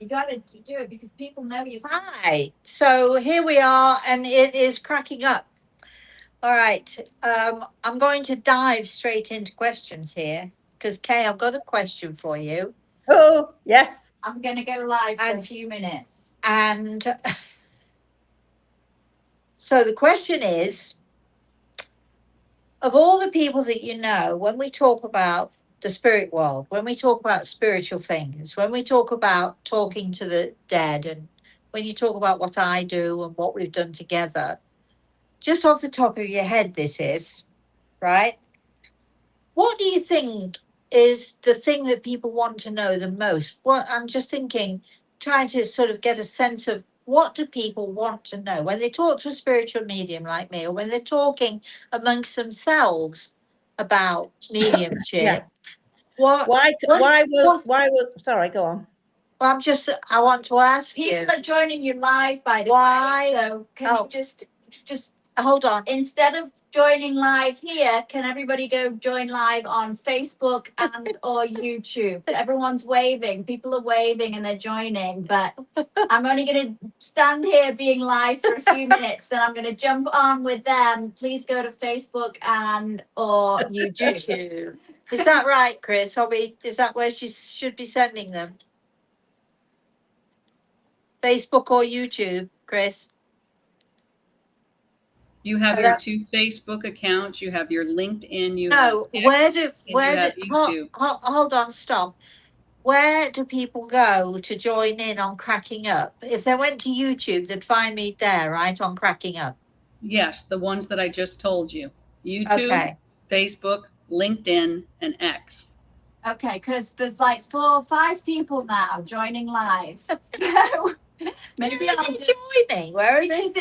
You got to do it because people know you. Hi. So here we are, and it is cracking up. All right. I'm going to dive straight into questions here because, Kay, I've got a question for you. Oh, yes. I'm going to go live for a And, few minutes. and so the question is, of all the people that you know, when we talk about the spirit world, when we talk about spiritual things, when we talk about talking to the dead, and when you talk about what I do and what we've done together, just off the top of your head, this is, right? What do you think is the thing that people want to know the most? What I'm just thinking, trying to sort of get a sense of what do people want to know when they talk to a spiritual medium like me, or when they're talking amongst themselves about Yeah. mediumship. What, Why? what, what? Why would? Sorry, go on. I'm just, I want to ask People you are joining you live, by the why. way. So can you just Hold on. instead of joining live here, can everybody go join live on Facebook and or YouTube? Everyone's waving. People are waving and they're joining, but I'm only going to stand here being live for a few minutes. Then I'm going to jump on with them. Please go to Facebook and or YouTube. YouTube. Is that right, Kris? Is that where she should be sending them? Facebook or YouTube, Kris? You have your Hello? 2 Facebook accounts, you have your LinkedIn, you have No, X, and you have YouTube. hold on, stop. Where do people go to join in on Cracking Up? If they went to YouTube, they'd find me there, right, on Cracking Up. Yes, the ones that I just told you. YouTube, Okay. Facebook, LinkedIn, and X. Okay, because there's like 4 or 5 people now joining live. So maybe Where are I'll they just joining? Where are they? because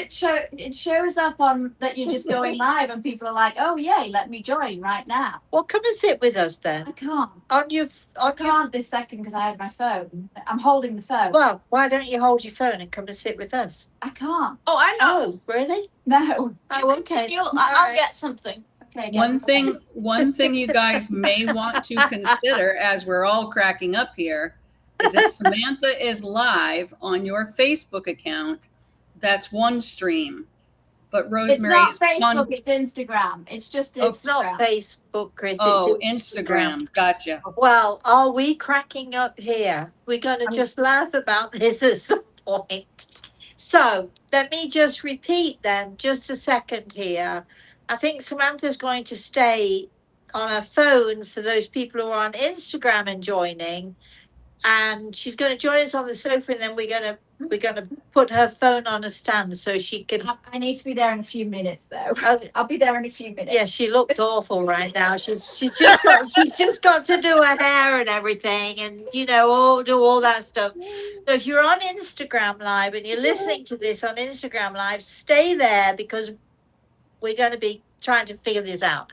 it shows up on that you're just going live and people are like, oh yay, let me join right now. Well, come and sit with us I then. can't. On your, I can't this second because I have my phone. I'm holding the phone. Well, why don't you hold your phone and come and sit with us? I can't. Oh, I know. Oh, really? No. Oh, okay. I'll get something. Okay. One thing you guys may want to consider as we're all cracking up here is if Samantha is live on your Facebook account, that's one stream. But Rosemary It's is not one. Facebook. It's Instagram. It's just Instagram. It's not Facebook, Kris. Oh, It's Instagram. Gotcha. Well, are we cracking up here? We're going to just laugh about this at some point. So let me just repeat then, just a second here. I think Samantha's going to stay on her phone for those people who are on Instagram and joining, and she's going to join us on the sofa, and then we're going to put her phone on a stand so she can. I need to be there in a few minutes, though. Oh, I'll be there in a few minutes. yeah, she looks awful right now. She's just got to do her hair and everything, and do all that stuff. So if you're on Instagram Live and you're listening to this on Instagram Live, stay there because we're going to be trying to figure this out.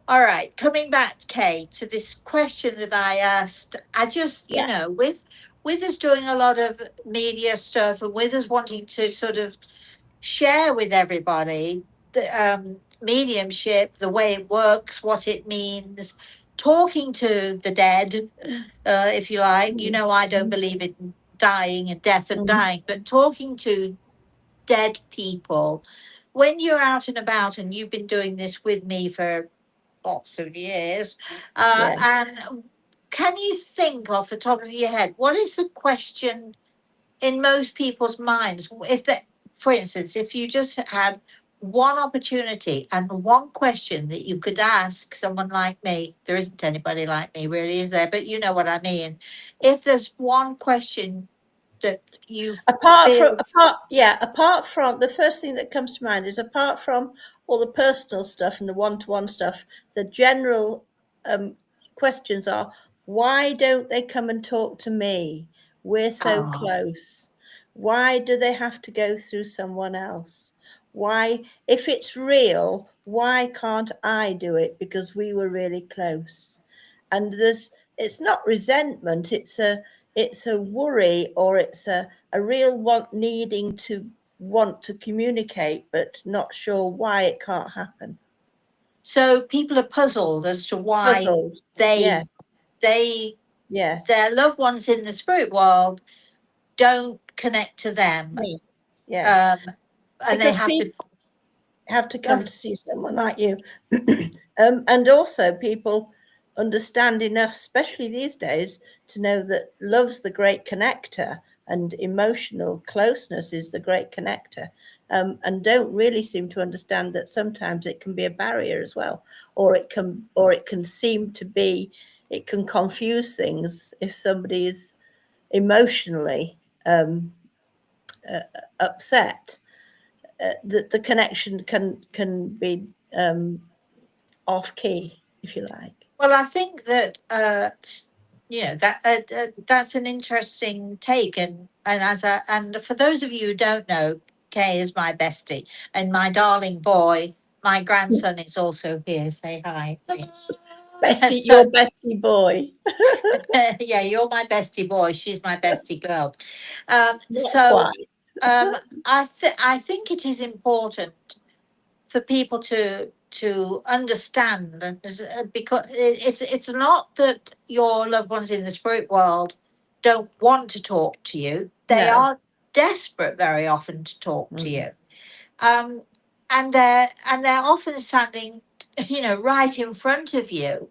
All right, coming back, Kay, to this question that I asked. I just, Yes. with us doing a lot of media stuff and with us wanting to sort of share with everybody the mediumship, the way it works, what it means, talking to the dead, if you like. I don't believe in dying and death and dying, but talking to dead people. When you're out and about, and you've been doing this with me for lots of years, Yeah. and can you think off the top of your head, what is the question in most people's minds? For instance, if you just had one opportunity and one question that you could ask someone like me, there isn't anybody like me, really, is there? But you know what I mean. If there's one question that you feel, Apart from the first thing that comes to mind is apart from all the personal stuff and the one-to-one stuff, the general questions are, why don't they come and talk to me? We're so oh, close. Why do they have to go through someone else? Why, if it's real, why can't I do it? Because we were really close. And it's not resentment, it's a worry, or it's a real want to communicate, but not sure why it can't happen. so people are puzzled as to why Puzzled. they Yeah. they Yes. their loved ones in the spirit world don't connect to them. Yeah. And they have to come to see someone like you. And also people understand enough, especially these days, to know that love's the great connector and emotional closeness is the great connector, and don't really seem to understand that sometimes it can be a barrier as well, or it can seem to be, it can confuse things if somebody is emotionally upset. The connection can be off key, if you like. Well, I think that that's an interesting take, and for those of you who don't know, Kay is my bestie and my darling boy. My grandson is also here. Say hi. Bestie, So- your bestie boy. Yeah, you're my bestie boy. She's my bestie girl. Not So quite. I think it is important for people to understand, because it's not that your loved ones in the spirit world don't want to talk to you. They No. are desperate very often to talk to you, and they're often standing, right in front of you.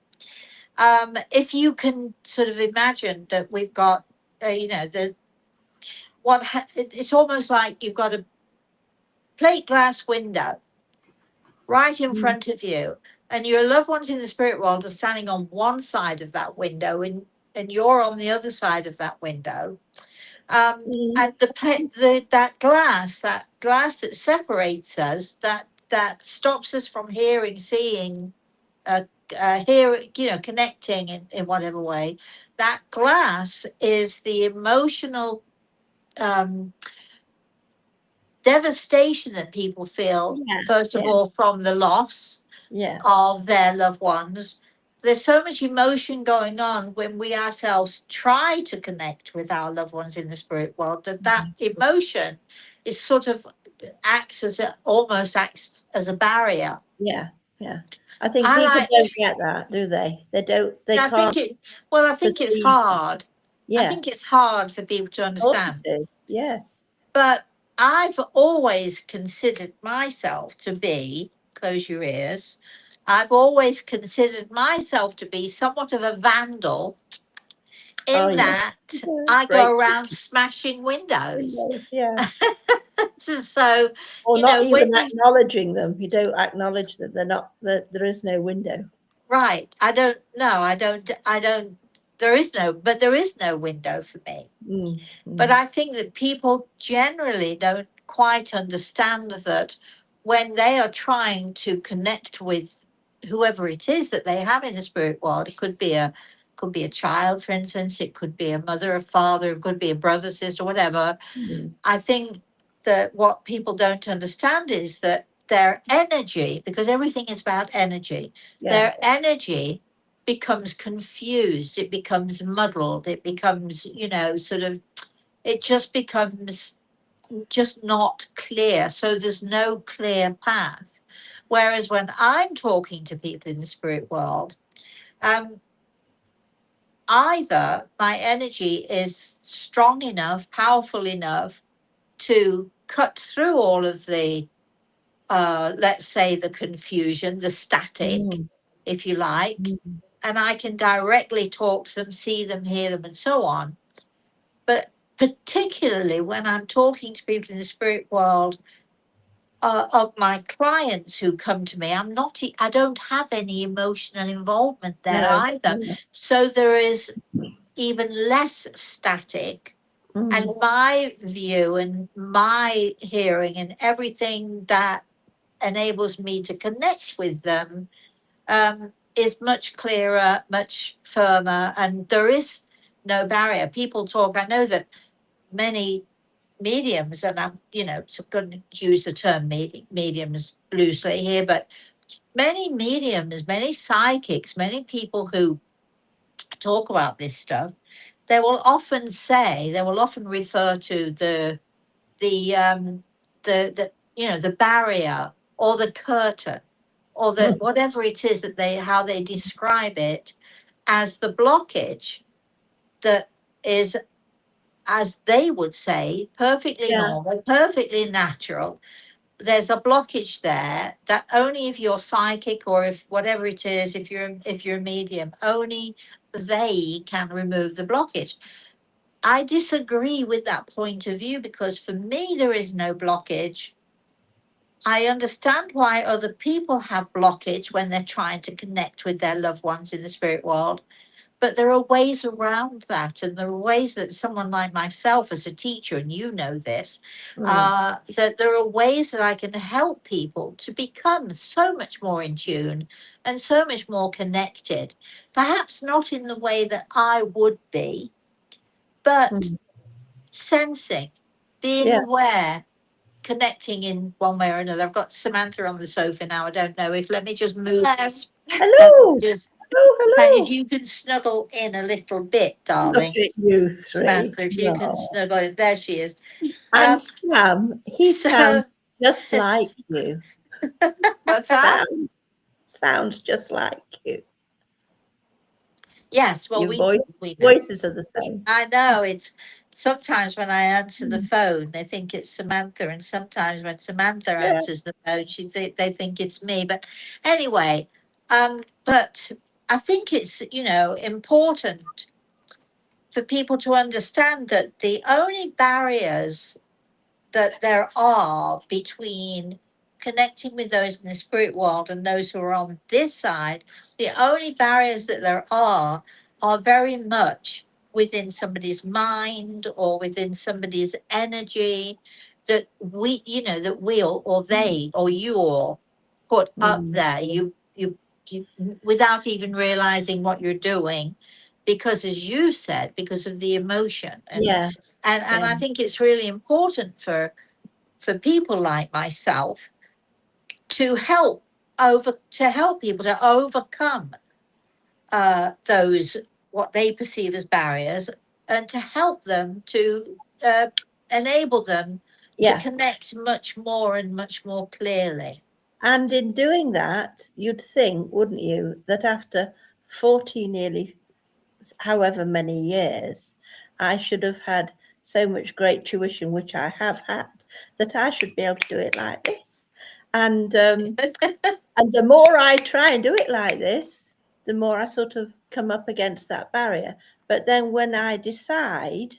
If you can sort of imagine that we've got, there's it's almost like you've got a plate glass window right in front of you, and your loved ones in the spirit world are standing on one side of that window, and you're on the other side of that window. And that glass that separates us, that stops us from hearing, seeing, hearing, connecting in whatever way. That glass is the emotional devastation that people feel, first of all, from the loss of their loved ones. There's so much emotion going on when we ourselves try to connect with our loved ones in the spirit world, that emotion is sort of almost acts as a barrier. Yeah. I think people don't get that, do they? They don't. They can't. I think it's hard. Yes. I think it's hard for people to understand. Of course it is. Yes. But I've always considered myself to be, close your ears, I've always considered myself to be somewhat of a vandal in that I go around smashing windows. Yeah. So, or not even acknowledging them. You don't acknowledge that they're not, that there is no window. Right. There is no window for me. But I think that people generally don't quite understand that when they are trying to connect with whoever it is that they have in the spirit world, it could be a child, for instance, it could be a mother, a father, it could be a brother, sister, whatever. I think that what people don't understand is that their energy, because everything is about energy, their energy becomes confused, it becomes muddled, it becomes, it just becomes just not clear. So there's no clear path. Whereas when I'm talking to people in the spirit world, either my energy is strong enough, powerful enough to cut through all of the, let's say, the confusion, the static, if you like, and I can directly talk to them, see them, hear them, and so on. But particularly when I'm talking to people in the spirit world, of my clients who come to me, I don't have any emotional involvement there either. So there is even less static. And my view and my hearing and everything that enables me to connect with them is much clearer, much firmer, and there is no barrier. People talk, I know that many mediums, and I'm, going to use the term mediums loosely here, but many mediums, many psychics, many people who talk about this stuff, they will often refer to the barrier or the curtain or the whatever it is that how they describe it as the blockage that is as they would say, perfectly Yeah. normal, perfectly natural. There's a blockage there that only if you're psychic or if whatever it is, if you're a medium, only they can remove the blockage. I disagree with that point of view because for me there is no blockage. I understand why other people have blockage when they're trying to connect with their loved ones in the spirit world. But there are ways around that, and there are ways that someone like myself as a teacher, and you know this, that there are ways that I can help people to become so much more in tune and so much more connected. Perhaps not in the way that I would be, but sensing, being Yeah. aware, connecting in one way or another. I've got Samantha on the sofa now. I don't know if let me just move this. Hello. Just Hello. if you can snuggle in a little bit, Look darling. at you three. Samantha, if you can No. snuggle in. There she is. And Sam, he so- sounds just like you. What's that? Sounds just like you. Yes, well, Your we voice, know. voices are the same. I know it's sometimes when I answer the phone, they think it's Samantha, and sometimes when Samantha answers the phone, they think it's me. But anyway, but I think it's important for people to understand that the only barriers that there are between connecting with those in the spirit world and those who are on this side, the only barriers that there are very much within somebody's mind or within somebody's energy that we or they or you all put up there. You without even realizing what you're doing, because as you said, because of the emotion. And I think it's really important for people like myself to help people to overcome those what they perceive as barriers, and to help them to enable them to connect much more and much more clearly. And in doing that, you'd think, wouldn't you, that after 40 nearly however many years, I should have had so much great tuition, which I have had, that I should be able to do it like this. And and the more I try and do it like this, the more I sort of come up against that barrier. But then when I decide,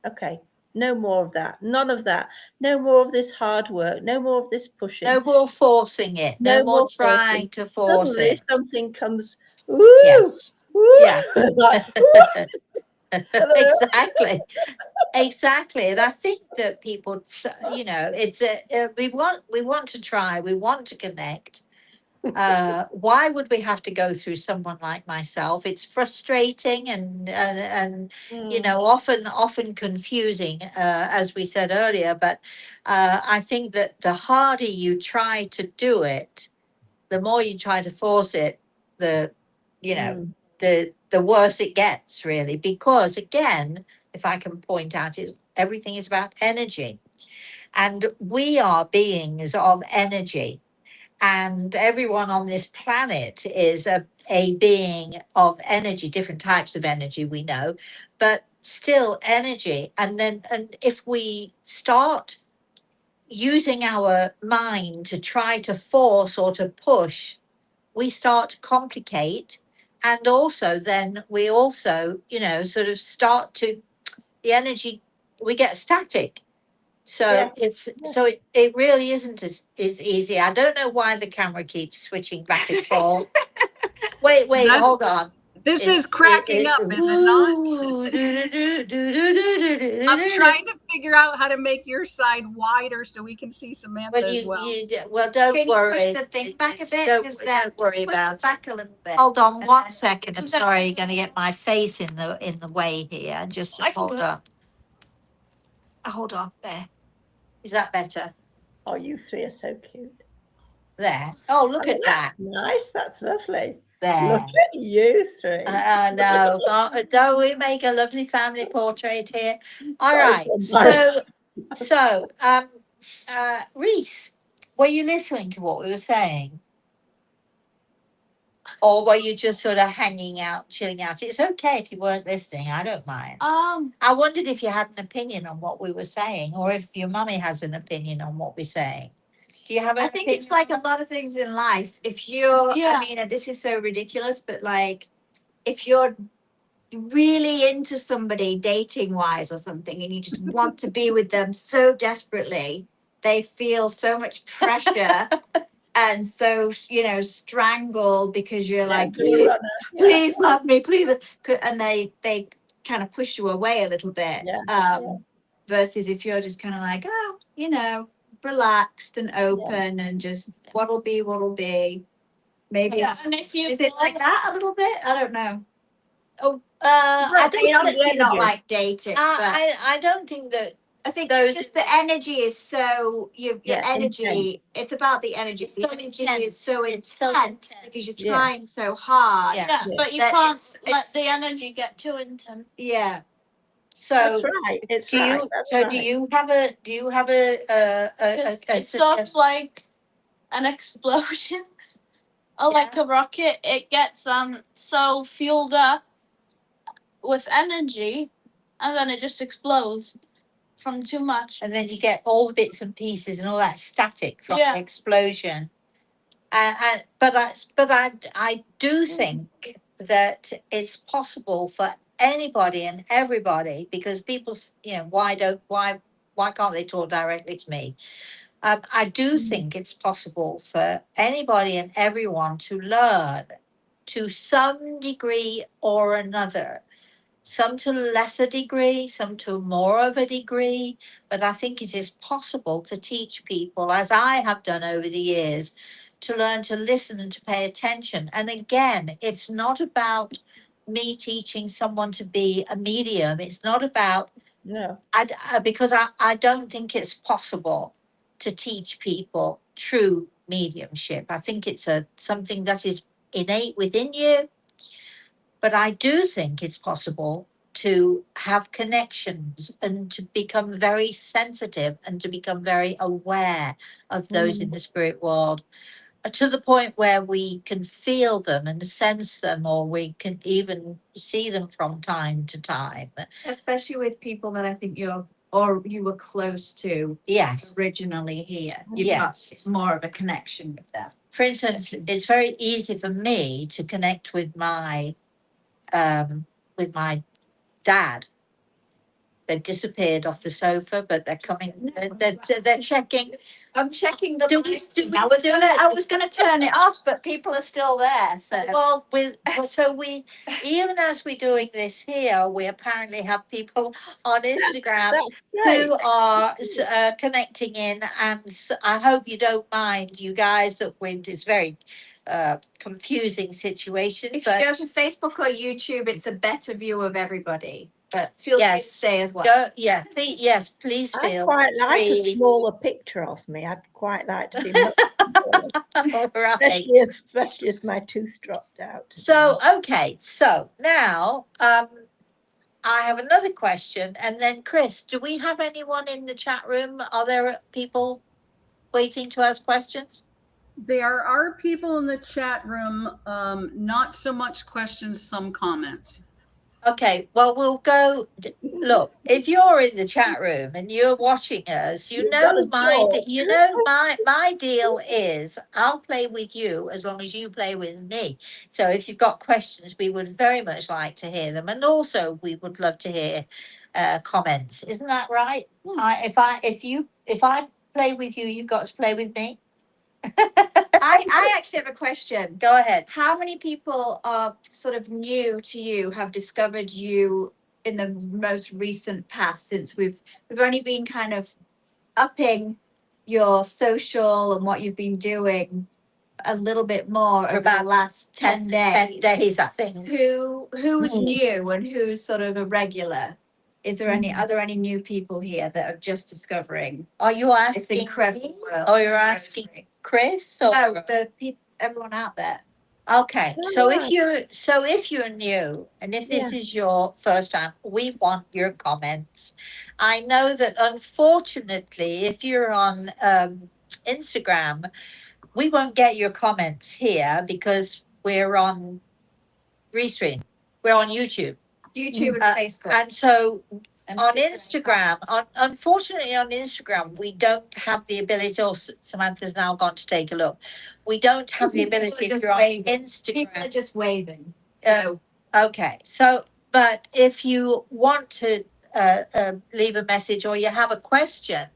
okay, no more of that, none of that, no more of this hard work, no more of this pushing, No more forcing it, no more trying to force suddenly it. something comes, ooh, Yes. ooh, Yeah. like, Exactly. Exactly. And I think that people, it's we want to try, we want to connect. Why would we have to go through someone like myself? It's frustrating and often confusing, as we said earlier. But I think that the harder you try to do it, the more you try to force it, the worse it gets, really. Because again, if I can point out, everything is about energy, and we are beings of energy. And everyone on this planet is a being of energy, different types of energy we know, but still energy. And if we start using our mind to try to force or to push, we start to complicate. And also then we also, sort of start to, the energy, we get static. So it really isn't as easy. I don't know why the camera keeps switching back and forth. Wait, That's- hold on. This is cracking up, is it not? I'm trying to figure out how to make your side wider so we can see Samantha as well. Don't Can you worry. push the thing back a bit? Don't worry about it. Back a little bit. Hold on And one then- second. I'm sorry, you're going to get my face in the way here. Just I can hold do it. on. Hold on there. Is that better? oh, you three are so cute. There. Oh, look at that. Nice, that's lovely. There. Look at you three. No, don't we make a lovely family portrait here? All So right. nice. So, Rhys, were you listening to what we were saying? Or were you just sort of hanging out, chilling out? It's okay if you weren't listening. I don't mind. I wondered if you had an opinion on what we were saying, or if your mummy has an opinion on what we're saying. Do you have an I think it's like a lot of things in life. If you're, I mean, this is so ridiculous, but like, if you're really into somebody dating wise or something, and you just want to be with them so desperately, they feel so much pressure and so, strangled because you're like, please love me, please. And they kind of push you away a little bit. Versus if you're just kind of like, relaxed and open and just what'll be. Maybe And if you is it like that a little bit? I don't know. I I mean, obviously not energy. like dating, but I don't think that. I think those- just the energy is so your energy. intense. It's about the energy. It's The so energy intense. is so It's so intense intense. because you're Yeah. trying so hard. Yeah. but you That can't let it's- the energy get too intense. Yeah. So That's right. It's do right. you? That's So right. do you have a It's sort of like an explosion or like a rocket. It gets so fueled up with energy and then it just explodes from too much. and then you get all the bits and pieces and all that static from Yeah. the explosion. But I do think that it's possible for anybody and everybody, because people, why can't they talk directly to me? I do think it's possible for anybody and everyone to learn to some degree or another. Some to a lesser degree, some to more of a degree, but I think it is possible to teach people, as I have done over the years, to learn to listen and to pay attention. And again, it's not about me teaching someone to be a medium. It's not about, No. because I don't think it's possible to teach people true mediumship. I think it's something that is innate within you. But I do think it's possible to have connections and to become very sensitive and to become very aware of those in the spirit world, to the point where we can feel them and sense them, or we can even see them from time to time. Especially with people that I think you were close to Yes. originally here. You've Yes. got more of a connection with them. For instance, it's very easy for me to connect with my dad. They've disappeared off the sofa, but they're coming. They're checking. I'm checking the. Do we- I was gonna turn it off, but people are still there. So Well, we even as we're doing this here, we apparently have people on Instagram That's great. who are connecting in, and I hope you don't mind, you guys, that it's very confusing situation. if But you go to Facebook or YouTube, it's a better view of everybody. But feel free to Yes. stay as well. Yes, please I'd feel quite like a free. smaller picture of me. I'd quite like to be much smaller, All right. especially as my tooth dropped out. So, okay, so now I have another question, and then Kris, do we have anyone in the chat room? Are there people waiting to ask questions? There are people in the chat room, not so much questions, some comments. Okay, well, we'll go. Look, if you're in the chat room and you're watching us, You've got a my deal is I'll play with you as long as you play with me. So if you've got questions, we would very much like to hear them, and also we would love to hear comments. Isn't that right? If I play with you, you've got to play with me. I actually have a question. Go ahead. How many people are sort of new to you, have discovered you in the most recent past, since we've only been kind of upping your social and what you've been doing a little bit more For over about the last 10 days. 10 days, I think. Who's Hmm. new and who's sort of a regular? Are there any new people here that are just discovering Are you this asking? incredible world? Oh, you're asking Rosemary? Kris? Or? No, the people, everyone out there. Okay, Oh, so right. if you're new and if this is your first time, we want your comments. I know that unfortunately, if you're on Instagram, we won't get your comments here because we're on Restream. We're on YouTube. YouTube and Facebook. And so And on particularly Instagram, comments. unfortunately on Instagram, we don't have the ability, or Samantha's now gone to take a look. We don't have the People are ability if just you're on waving. People Instagram. are just waving. So Okay, so, but if you want to leave a message or you have a question,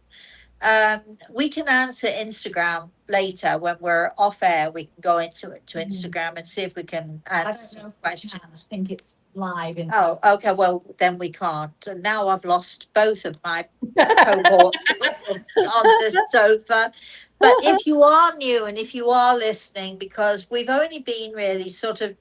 we can answer Instagram later when we're off air. We can go into Instagram and see if we can I answer don't know some if we questions. can. I think it's live. In Oh, okay, well, then we can't. And now I've lost both of my cohorts on the sofa. But if you are new and if you are listening, because we've only been really sort of,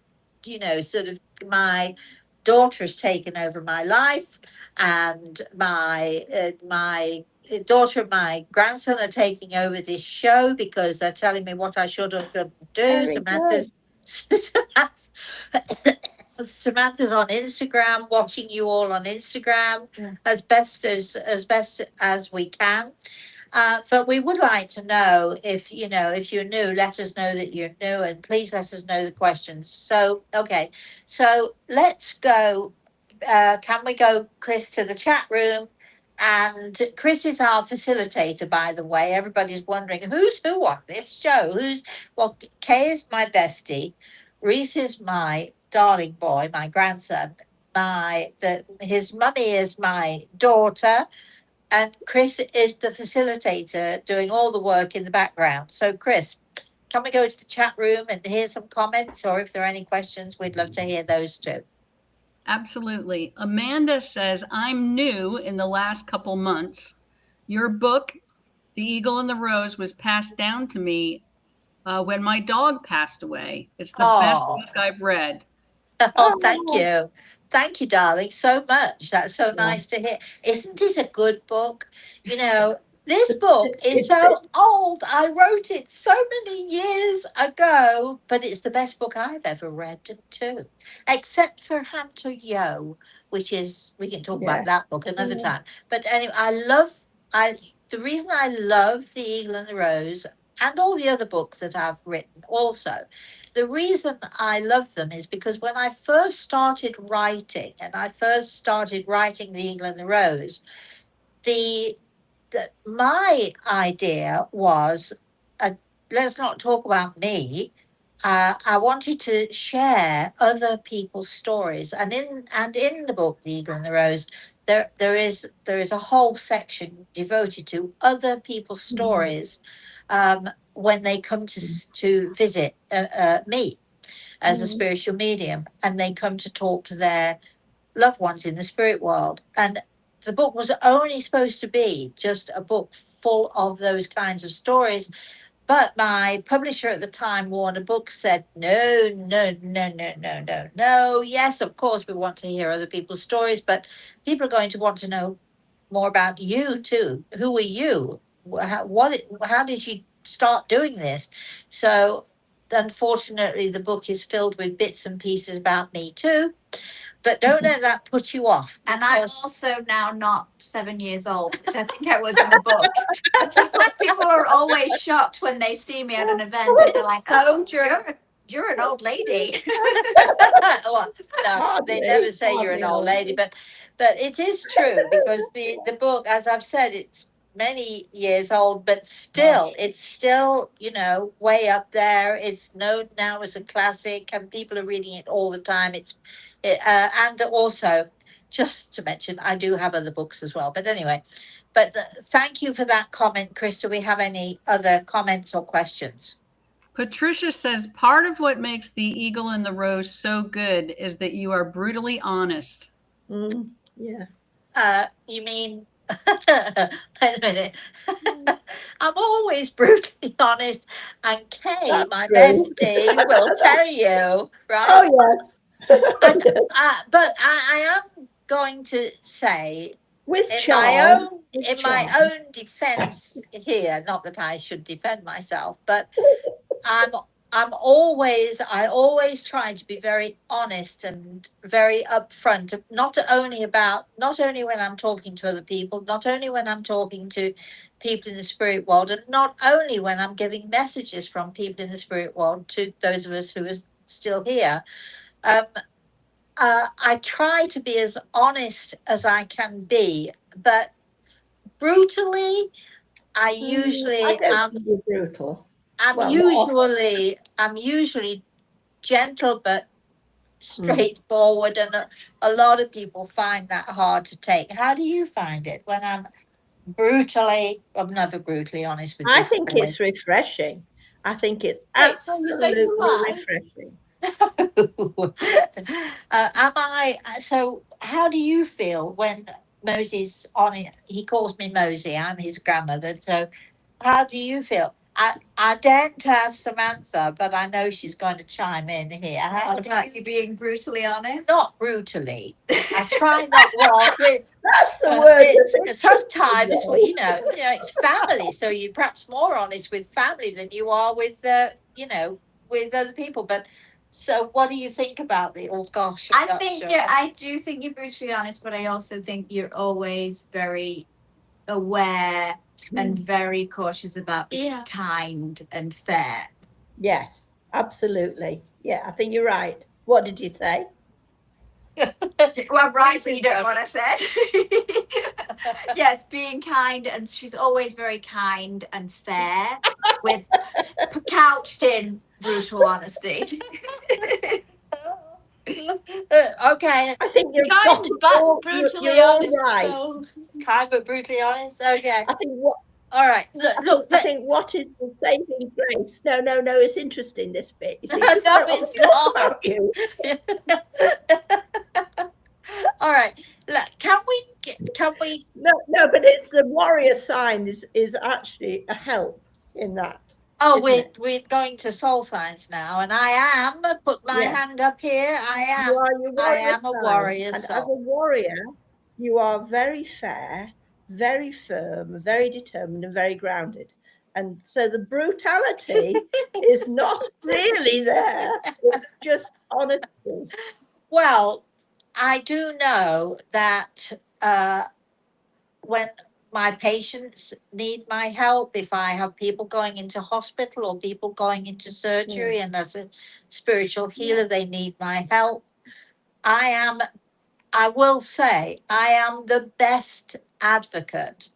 my daughter's taken over my life, and my daughter and my grandson are taking over this show because they're telling me what I should or shouldn't do. Very Samantha's on Instagram, watching you all on Instagram Yeah. as best as we can. But we would like to know if you're new, let us know that you're new, and please let us know the questions. So, okay, so let's go. Can we go, Kris, to the chat room? And Kris is our facilitator, by the way. Everybody's wondering who's who on this show. Kay is my bestie. Rhys is my darling boy, my grandson. His mummy is my daughter, and Kris is the facilitator doing all the work in the background. So, Kris, can we go to the chat room and hear some comments, or if there are any questions, we'd love to hear those too. Absolutely. Amanda says, I'm new in the last couple months. Your book, The Eagle and the Rose, was passed down to me when my dog passed away. It's the best Oh. book I've read. Oh, thank you. Thank you, darling, so much. That's so Yeah. nice to hear. Isn't it a good book? This book is so old. I wrote it so many years ago, but it's the best book I've ever read too, except for Hunter Yo, which is, we can talk about that book another time. But anyway, the reason I love The Eagle and the Rose and all the other books that I've written also, the reason I love them is because when I first started writing, The Eagle and the Rose, my idea was, let's not talk about me. I wanted to share other people's stories, and in the book, The Eagle and the Rose, there is a whole section devoted to other people's stories, when they come to visit me as a spiritual medium, and they come to talk to their loved ones in the spirit world. And the book was only supposed to be just a book full of those kinds of stories. But my publisher at the time, Warner Books, said, no, no, no, no, no, no, no. Yes, of course, we want to hear other people's stories, but people are going to want to know more about you too. Who are you? How did you start doing this? So, unfortunately, the book is filled with bits and pieces about me too. But don't let that put you off. And I'm also now not 7 years old, which I think I was in the book. People are always shocked when they see me at an event and they're like, "Oh, you're an old lady." Well, no, they never say you're an old lady, but it is true, because the book, as I've said, it's many years old, but it's still way up there. It's known now as a classic, and people are reading it all the time. And also, just to mention, I do have other books as well. But anyway, thank you for that comment, Kris. Do we have any other comments or questions? Patricia says, part of what makes The Eagle and the Rose so good is that you are brutally honest. Yeah. You mean, wait a minute. I'm always brutally honest, and Kay, That's my true. bestie, will tell you, right? Oh, yes. But I am going to say, With in charm. my own defense here, not that I should defend myself, but I always try to be very honest and very upfront, not only when I'm talking to other people, not only when I'm talking to people in the spirit world, and not only when I'm giving messages from people in the spirit world to those of us who are still here. I try to be as honest as I can be, but brutally, I usually I don't think you're brutal. I'm Well, not often. usually gentle but straightforward, and a lot of people find that hard to take. How do you find it when I'm I'm never brutally honest with I this think boy. it's refreshing. I think it's Wait, so you say you absolutely lie? refreshing. Am I? So, how do you feel when Mosey's on it? He calls me Mosey. I'm his grandmother. So, how do you feel? I daren't ask Samantha, but I know she's going to chime in here. How What do about you? you being brutally honest? Not brutally. I try not well. That's the word that's interesting, Sometimes, though. it's family, so you're perhaps more honest with family than you are with, with other people. But so, what do you think about the? Oh gosh, I do think you're brutally honest, but I also think you're always very aware and very cautious about being Yeah. kind and fair. Yes, absolutely. Yeah, I think you're right. What did you say? Well, right, so you don't know what I said. Yes, being kind, and she's always very kind and fair, with couched in brutal honesty. Okay, I think you've Kind got it but all. brutally You're all honest. right. So kind but brutally honest. Okay, I think what all right. I think what is the saving grace? No, it's interesting, this bit. You see, No, people don't it's talk not. about you. All right. Look, can we? No, but it's the warrior sign is actually a help in that. Oh, isn't we're going to soul signs now, and I am. Put my Yeah. hand up here. I You are your warrior am a sign. warrior And as a soul. warrior, you are very fair, very firm, very determined, and very grounded. And so the brutality is not really there. It's just honesty. Well, I do know that when my patients need my help, if I have people going into hospital or people going into surgery, and as a spiritual healer, they need my help. I will say, I am the best advocate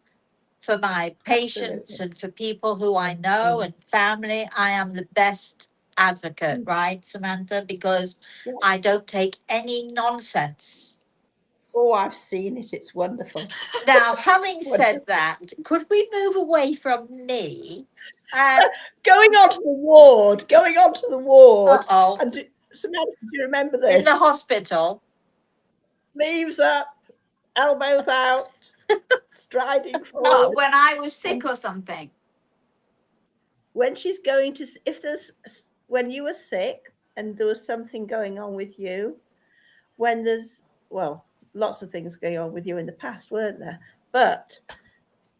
for my patients Absolutely. and for people who I know and family. I am the best advocate, Mm. right, Samantha? Because Yeah. I don't take any nonsense. Oh, I've seen it. It's wonderful. Now, having said Wonderful. that, could we move away from me? And Going on to the ward. uh-oh, And Samantha, do you remember in this? the hospital. Sleeves up, elbows out, striding Oh, forward. when I was sick or something. When she's going to, when you were sick and there was something going on with you, when there's, well, lots of things going on with you in the past, weren't there? But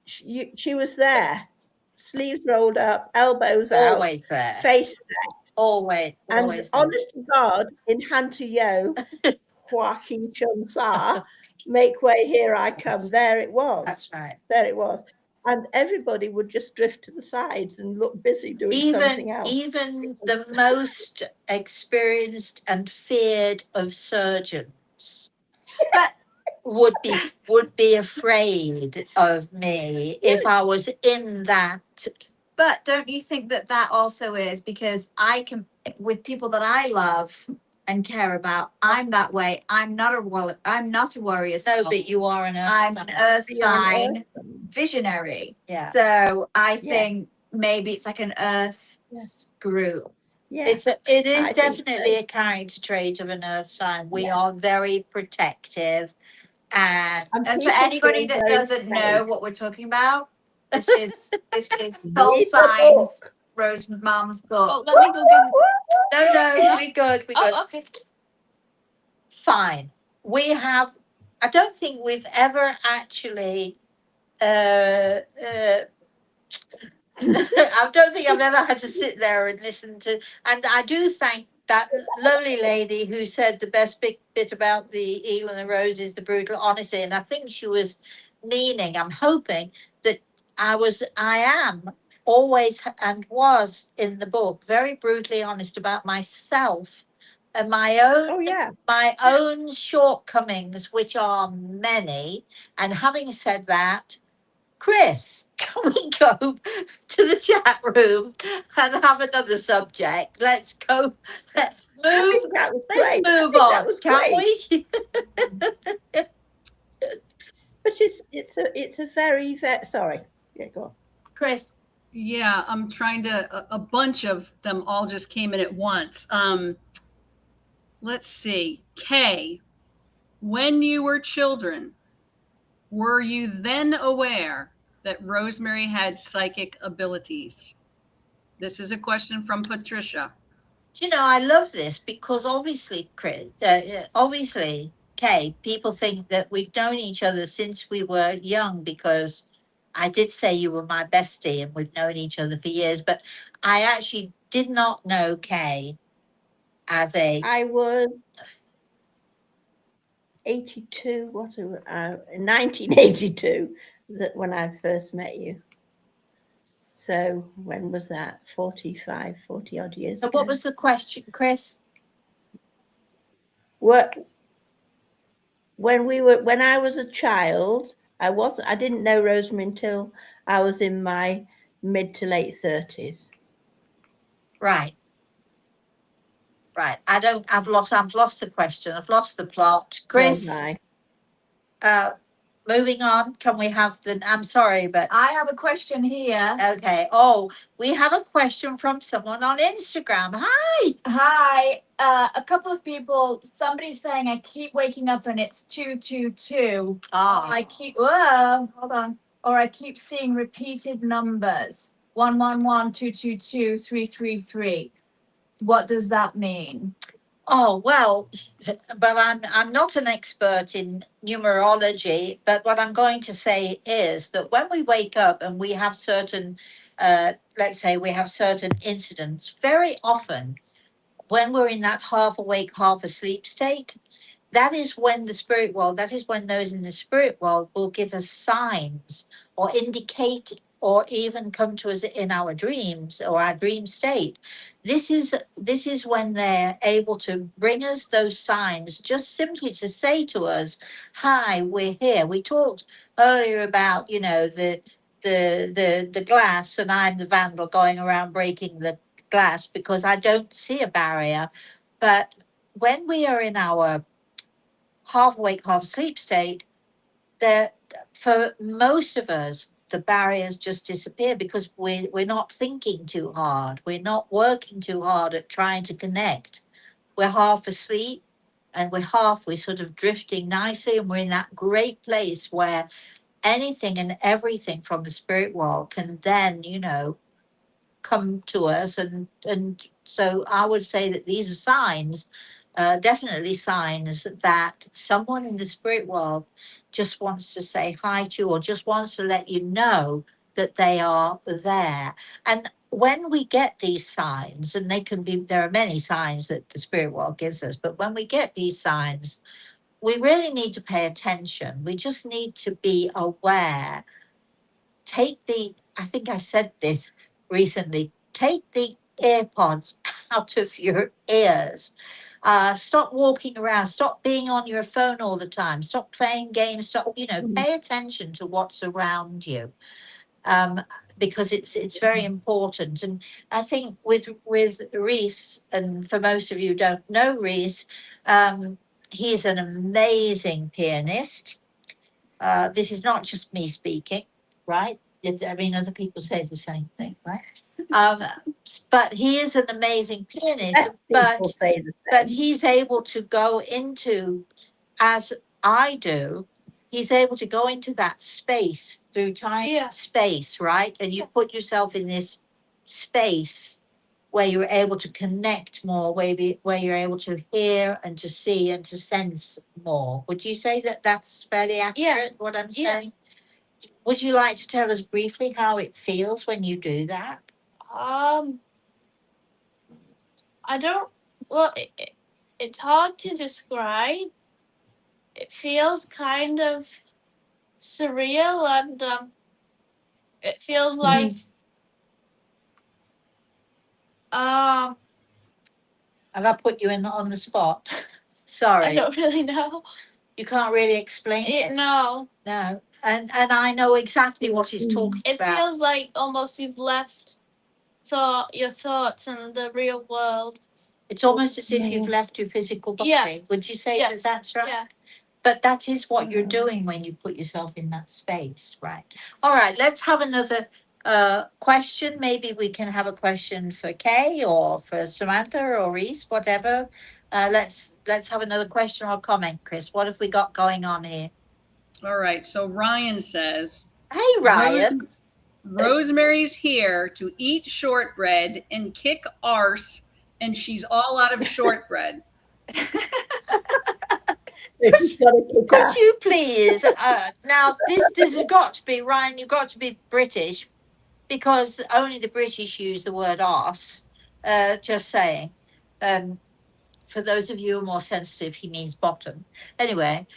she was there, sleeves rolled up, elbows Always out, there. face set. Always And there. honest to God, in Hanta Yo, Joaquin Chun Sa, make way, here I come. There it was. That's right. There it was. And everybody would just drift to the sides and look busy doing something else. Even the most experienced and feared of surgeons would be afraid of me if I was in that. But don't you think that also is because I can, with people that I love and care about, I'm that way. I'm not a warrior No, soul. but you are an earth I'm an earth You're an sign earth sign. visionary. Yeah. So I Yeah. think maybe it's like an earth group. Yeah. It is I think definitely so. a character trait of an earth sign. We Yeah. are very protective, and And for people anybody feel that very doesn't safe. know what we're talking about, this is Soul Read the Signs, book. Rose Mom's book. oh, let me go get. no, we good. Oh, okay. Fine. I don't think we've ever actually I don't think I've ever had to sit there and listen to, and I do thank that lovely lady who said the best bit about the eel and the rose is the brutal honesty, and I think she was meaning, I'm hoping that I am always and was in the book very brutally honest about myself and my Oh yeah. own shortcomings, which are many. And having said that, Kris, can we go to the chat room and have another subject? Let's go. Let's I move. think that was Let's great. move That on, was can't great. we? But it's a very sorry. Yeah, go on. Kris, Yeah, I'm trying to, a bunch of them all just came in at once. Let's see. Kay, when you were children, were you then aware that Rosemary had psychic abilities? This is a question from Patricia. you know, I love this because obviously, Kris, obviously, Kay, people think that we've known each other since we were young because I did say you were my bestie and we've known each other for years, but I actually did not know Kay as a I was 82. 1982. That when I first met you. So when was that? 40 odd years So ago. what was the question, Kris? What when I was a child, I didn't know Rosemary until I was in my mid to late 30s. Right. Right. I've lost the question. I've lost the plot. Kris, Right. moving on. Can we have I'm sorry, but I have a question here. okay. Oh, we have a question from someone on Instagram. Hi. Hi, a couple of people. Somebody's saying I keep waking up and it's 222. I keep. Whoa, hold on. Or I keep seeing repeated numbers 111, 222, 333. What does that mean? Oh, well, but I'm not an expert in numerology, but what I'm going to say is that when we wake up and we have certain, let's say we have certain incidents, very often when we're in that half awake, half asleep state, that is when the spirit world, that is when those in the spirit world will give us signs or indicate or even come to us in our dreams or our dream state. This is when they're able to bring us those signs, just simply to say to us, hi, we're here. We talked earlier about, the glass, and I'm the vandal going around breaking the glass because I don't see a barrier. But when we are in our half awake, half asleep state, that for most of us, the barriers just disappear because we're not thinking too hard. We're not working too hard at trying to connect. We're half asleep and we're sort of drifting nicely, and we're in that great place where anything and everything from the spirit world can then, come to us. And so I would say that these are signs, definitely signs that someone in the spirit world just wants to say hi to you or just wants to let you know that they are there. And when we get these signs, and there are many signs that the spirit world gives us, but when we get these signs, we really need to pay attention. We just need to be aware. I think I said this recently, take the AirPods out of your ears. Stop walking around, stop being on your phone all the time, stop playing games, pay attention to what's around you. Because it's very important. And I think with Rhys, and for most of you who don't know Rhys, he's an amazing pianist. This is not just me speaking, right? Other people say the same thing, right? Um, but he is an amazing pianist, People say the but same. he's able to go into, as I do, he's able to go into that space through time, Yeah. space, right? And you put yourself in this space where you're able to connect more, where you're able to hear and to see and to sense more. Would you say that that's fairly accurate, what I'm Yeah. saying? Would you like to tell us briefly how it feels when you do that? I don't. Well, it's hard to describe. It feels kind of surreal, and it feels like I got to put you on the spot. I Sorry, don't really know. you can't really explain it. No. No, and I know exactly what he's talking It about. feels like almost you've left your thoughts in the real world. It's almost as if you've left your physical body. Yes. Would you say Yes. that's right? Yeah. But that is what you're doing when you put yourself in that space, right? All right, let's have another question. Maybe we can have a question for Kay or for Samantha or Rhys, whatever. Let's have another question or comment, Kris. What have we got going on here? All right. So Ryan says, Hey, Ryan. Rosemary's here to eat shortbread and kick arse, and she's all out of shortbread. Could you please? Now, this has got to be, Ryan, you've got to be British, because only the British use the word arse. Just saying. For those of you who are more sensitive, he means bottom. Anyway,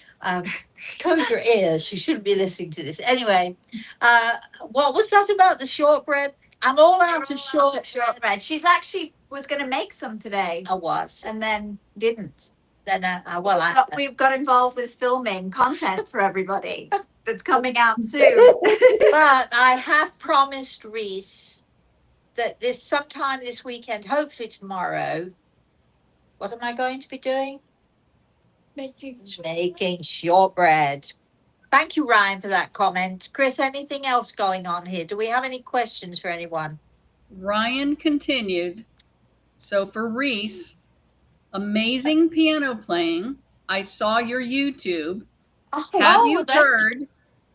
close your ears. You shouldn't be listening to this. Anyway, what was that about the shortbread? I'm all out of shortbread. She's actually was going to make some today I was. and then didn't. Then, We've got involved with filming content for everybody that's coming out soon. but I have promised Rhys that sometime this weekend, hopefully tomorrow, what am I going to be doing? Making shortbread. Thank you, Ryan, for that comment. Kris, anything else going on here? Do we have any questions for anyone? Ryan continued. So for Rhys, amazing piano playing. I saw your YouTube. Have you heard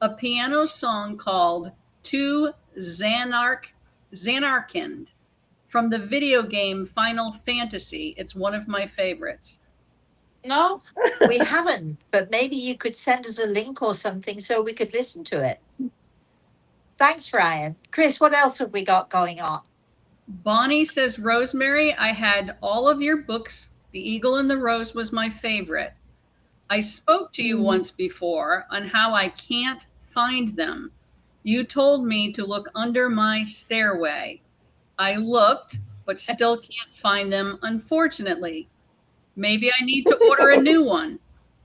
a piano song called To Xanarkand from the video game Final Fantasy? It's one of my favorites. No. We haven't, but maybe you could send us a link or something so we could listen to it. Thanks, Ryan. Kris, what else have we got going on? Bonnie says, Rosemary, I had all of your books. The Eagle and the Rose was my favorite. I spoke to you once before on how I can't find them. You told me to look under my stairway. I looked, but still can't find them, unfortunately. Maybe I need to order a new one.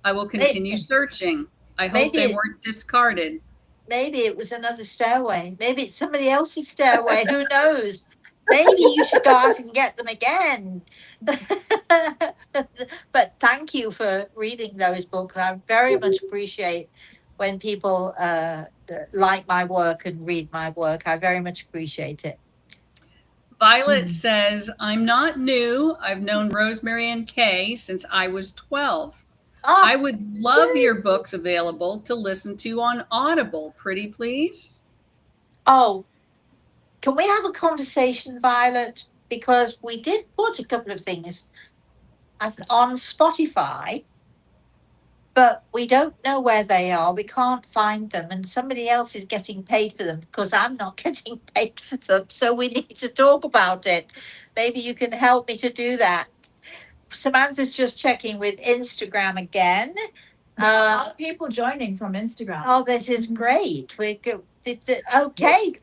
I will continue searching. I hope they weren't discarded. Maybe it was another stairway. Maybe it's somebody else's stairway. Who knows? Maybe you should go out and get them again. But thank you for reading those books. I very much appreciate when people like my work and read my work. I very much appreciate it. Violet says, I'm not new. I've known Rosemary and Kay since I was 12. Oh, I would love your books available to listen to on Audible. Pretty please. Oh, can we have a conversation, Violet? Because we did put a couple of things on Spotify, but we don't know where they are. We can't find them, and somebody else is getting paid for them because I'm not getting paid for them. So we need to talk about it. Maybe you can help me to do that. Samantha's just checking with Instagram again. People joining from Instagram. Oh, this is great. Okay.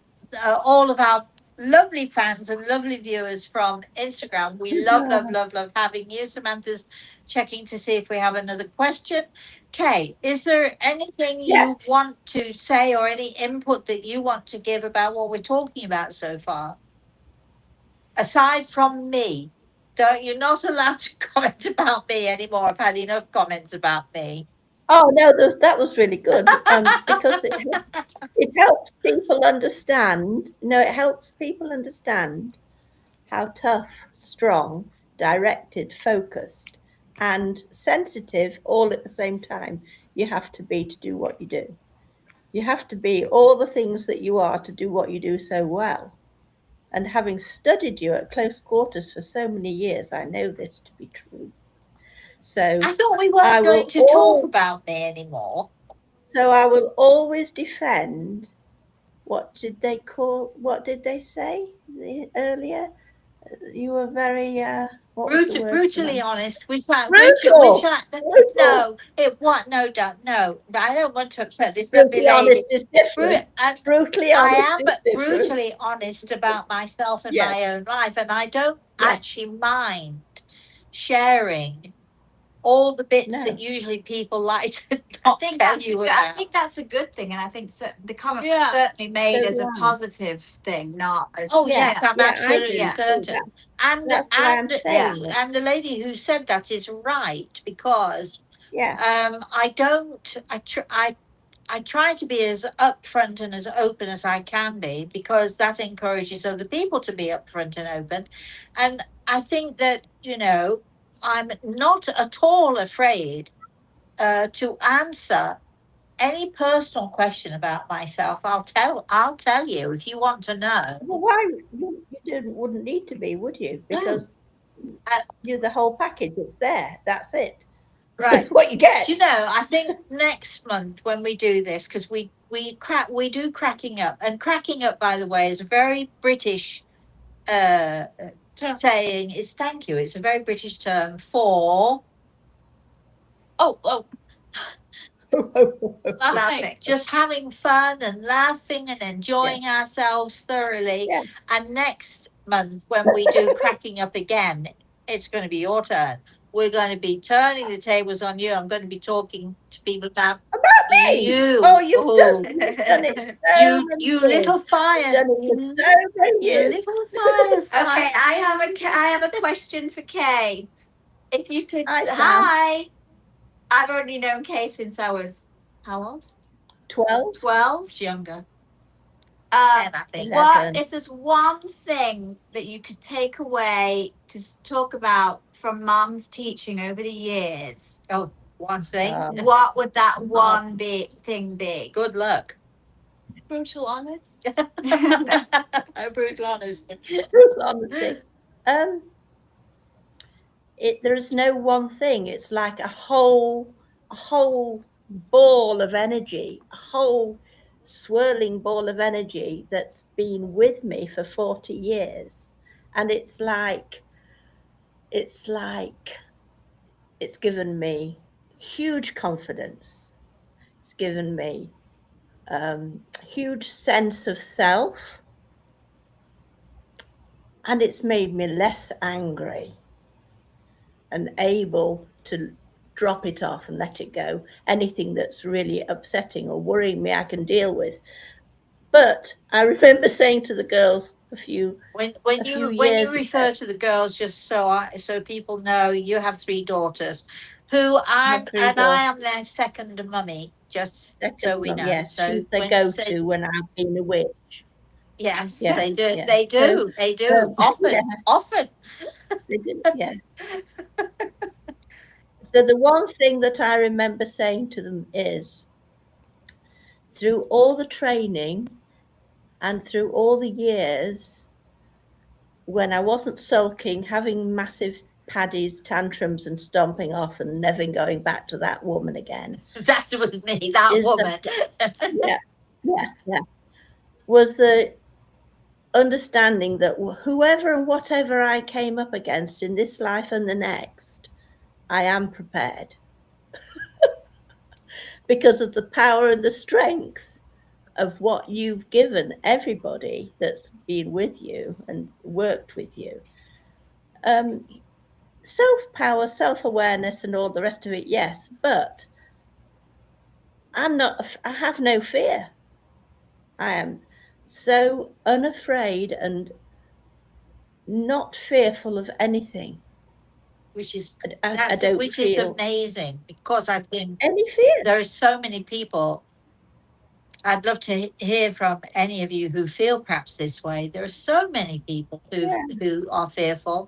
All of our lovely fans and lovely viewers from Instagram. We love having you. Samantha's checking to see if we have another question. Kay, is there anything you want to say or any input that you want to give about what we're talking about so far? Aside from me. You're not allowed to comment about me anymore. I've had enough comments about me. Oh no, that was really good because it helps people understand. No, it helps people understand how tough, strong, directed, focused, and sensitive all at the same time you have to be to do what you do. You have to be all the things that you are to do what you do so well. And having studied you at close quarters for so many years, I know this to be true. So I thought we weren't going to talk about me anymore. So I will always defend. What did they say earlier? You were very brutally honest. Brutal. No, I don't want to upset this lovely lady. Brutally honest. I am brutally honest about myself and my own life, and I don't actually mind sharing all the bits No. that usually people like to I not think tell that's a you good, I about. think that's a good thing, and I think so, the comment was Yeah. certainly made So as a do I. positive thing, not as Oh Yeah, yes, I'm yeah, I absolutely do. certain. And That's why I'm and saying it. and the lady who said that is right, because Yeah, I don't. I try to be as upfront and as open as I can be, because that encourages other people to be upfront and open. And I think that, I'm not at all afraid to answer any personal question about myself. I'll tell you if you want to know. well, why wouldn't need to be, would you? Because you're the whole package. It's there. That's it. Right. That's what you get. Do you know, I think next month when we do this, because we do cracking up, and cracking up, by the way, is a very British saying. Is thank you. It's a very British term for Oh, laughing. just having fun and laughing and enjoying ourselves thoroughly. Yeah. And next month when we do cracking up again, it's going to be your turn. We're going to be turning the tables on you. I'm going to be talking to people about me. you. Oh, you've done it so many you years. little fires. You've done it for so many You years. little fires. Okay, I have a question for Kay. If you could, Hi, Sam. hi. I've already known Kay since I was how old? 12. 12. She's younger. And I think. What 11. if there's one thing that you could take away to talk about from Mum's teaching over the years? Oh, one thing. What would that one thing be? Good luck. brutal honest. Brutal honesty. Brutal honesty. There is no one thing. It's like a whole ball of energy, a whole swirling ball of energy that's been with me for 40 years. And it's like it's given me huge confidence. It's given me huge sense of self. And it's made me less angry and able to drop it off and let it go. Anything that's really upsetting or worrying me, I can deal with. But I remember saying to the girls when you refer to the girls, just so people know, you have 3 daughters, who I am their second mummy. Just so we know. Yes, so she's the go-to when I've been a witch. Yes, Yeah, they do. yeah. They do. They do. Often. They do. Yeah. So the one thing that I remember saying to them is, through all the training and through all the years when I wasn't sulking, having massive paddies, tantrums and stomping off and never going back to that woman again. That was me, that woman. Yeah. Was the understanding that whoever and whatever I came up against in this life and the next, I am prepared. Because of the power and the strength of what you've given everybody that's been with you and worked with you. Self-power, self-awareness and all the rest of it, yes, but I have no fear. I am so unafraid and not fearful of anything. Which is feel amazing, because I've been any fear. There are so many people. I'd love to hear from any of you who feel perhaps this way. There are so many people who are fearful.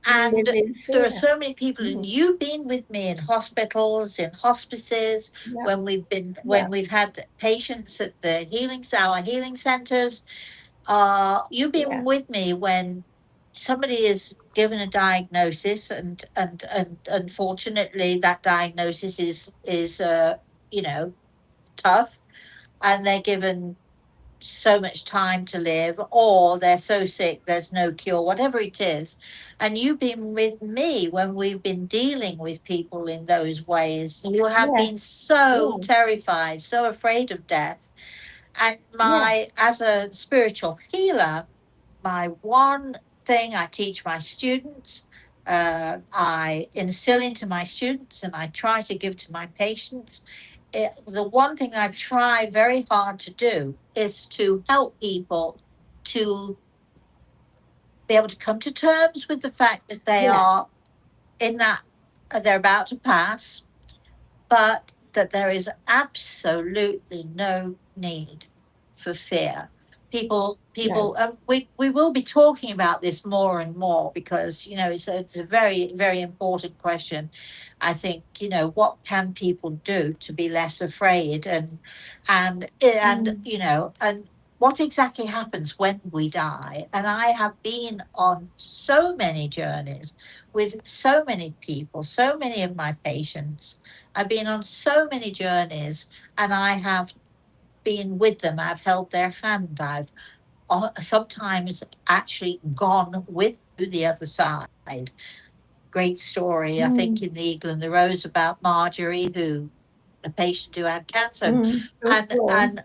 And there are so many people, and you've been with me in hospitals, in hospices, when we've had patients at our healing centers. You've been with me when somebody is given a diagnosis, and unfortunately that diagnosis is tough, and they're given so much time to live, or they're so sick there's no cure, whatever it is. And you've been with me when we've been dealing with people in those ways. You have been so terrified, so afraid of death. And as a spiritual healer, my one thing I teach my students I instill into my students and I try to give to my patients. The one thing I try very hard to do is to help people to be able to come to terms with the fact that they Yeah. are in that, they're about to pass, but that there is absolutely no need for fear. People, we will be talking about this more and more because, you know, it's a very, very important question. I think, you know, what can people do to be less afraid and, you know, and what exactly happens when we die? And I have been on so many journeys with so many people, so many of my patients. I've been on so many journeys and I have been with them. I've held their hand. I've sometimes actually gone with to the other side. Great story, I think, in the Eagle and the Rose about Marjorie, who a patient who had cancer, and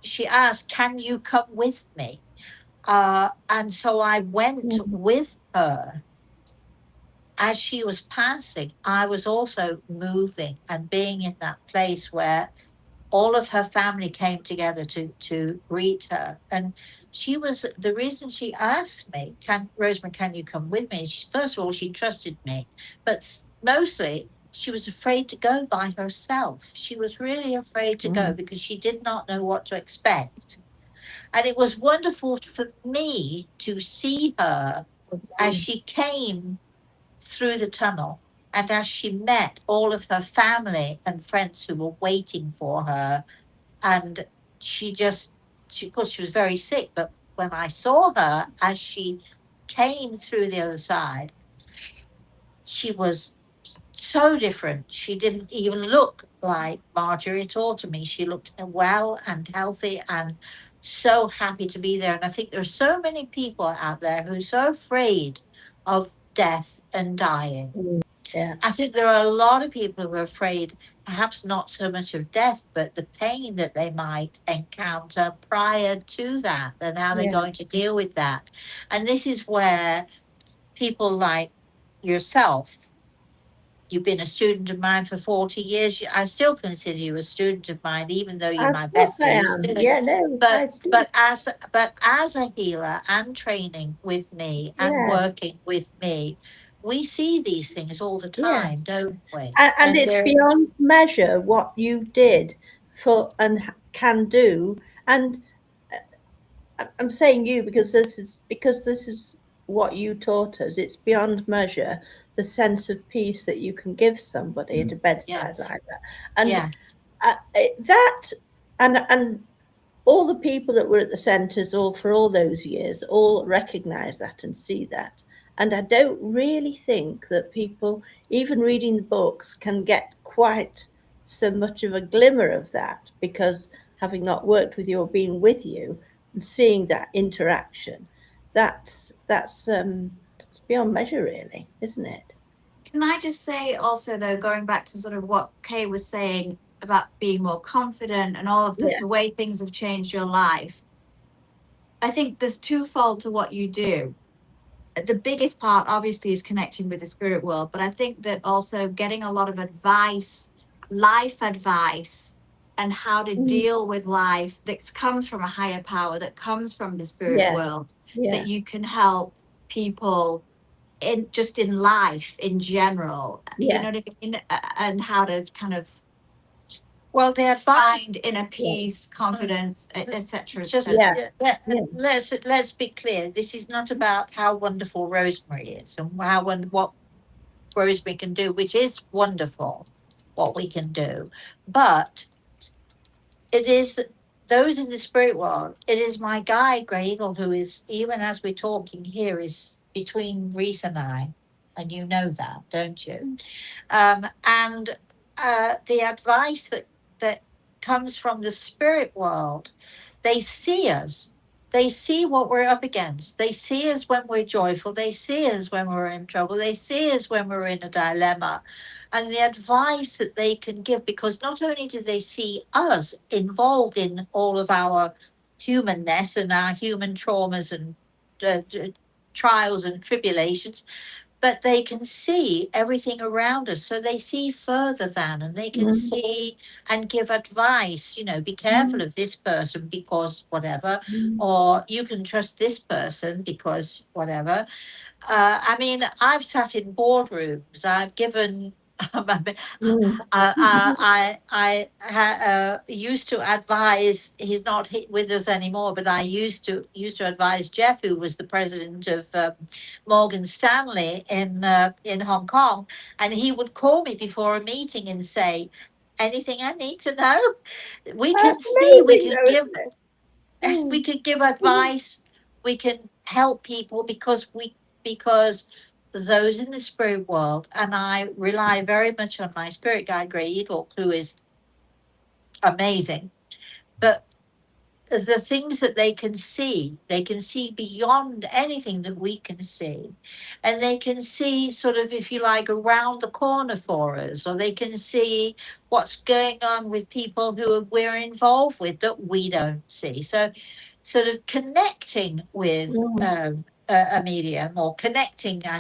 she asked, "Can you come with me?" And so I went with her. As she was passing, I was also moving and being in that place where all of her family came together to greet her. And she was, the reason she asked me, Rosemary, can you come with me? First of all, she trusted me, but mostly she was afraid to go by herself. She was really afraid to go because she did not know what to expect. And it was wonderful for me to see her as she came through the tunnel and as she met all of her family and friends who were waiting for her. And of course, she was very sick, but when I saw her as she came through the other side, she was so different. She didn't even look like Marjorie at all to me. She looked well and healthy and so happy to be there. And I think there's so many people out there who are so afraid of death and dying. Yeah. I think there are a lot of people who are afraid, perhaps not so much of death, but the pain that they might encounter prior to that and how they're going to deal with that. And this is where people like yourself, you've been a student of mine for 40 years. I still consider you a student of mine, even though you're Of my course I bestie. am. Yeah, no, I But still, as a healer and training with me and yeah, working with me, we see these things all the yeah. time, don't we? And it's beyond measure what you did for and can do. And I'm saying you because this is what you taught us. It's beyond measure the sense of peace that you can give somebody at a bedside Yes. like that. And Yeah. that and all the people that were at the centres all for all those years all recognise that and see that. And I don't really think that people, even reading the books, can get quite so much of a glimmer of that because having not worked with you or been with you and seeing that interaction, that's it's beyond measure, really, isn't it? Can I just say also, though, going back to sort of what Kay was saying about being more confident and all of the way things have changed your life, I think there's twofold to what you do. The biggest part, obviously, is connecting with the spirit world, but I think that also getting a lot of advice, life advice, and how to deal with life that comes from a higher power, that comes from the spirit world, that you can help people in just in life in general, you know what I mean? And how to kind of Well, the advice, find inner peace, confidence, etc. just let's be clear. This is not about how wonderful Rosemary is and what Rosemary can do, which is wonderful, what we can do. But it is those in the spirit world. It is my guide, Grey Eagle, who is, even as we're talking here, is between Rhys and I. And you know that, don't you? And the advice that comes from the spirit world, they see us. They see what we're up against. They see us when we're joyful. They see us when we're in trouble. They see us when we're in a dilemma. And the advice that they can give, because not only do they see us involved in all of our humanness and our human traumas and trials and tribulations, but they can see everything around us. So they see further than, and they can see and give advice, be careful of this person because whatever, or you can trust this person because whatever. I mean, I've sat in boardrooms. I've given. I used to advise. He's not with us anymore, but I used to advise Jeff, who was the president of Morgan Stanley in Hong Kong, and he would call me before a meeting and say, "Anything I need to know?" We can That's see. We amazing, can though, give. isn't it? We can give advice. We can help people because those in the spirit world, and I rely very much on my spirit guide, Grey Eagle, who is amazing. But the things that they can see beyond anything that we can see. And they can see sort of, if you like, around the corner for us, or they can see what's going on with people who we're involved with that we don't see. So sort of connecting with a medium, or connecting, I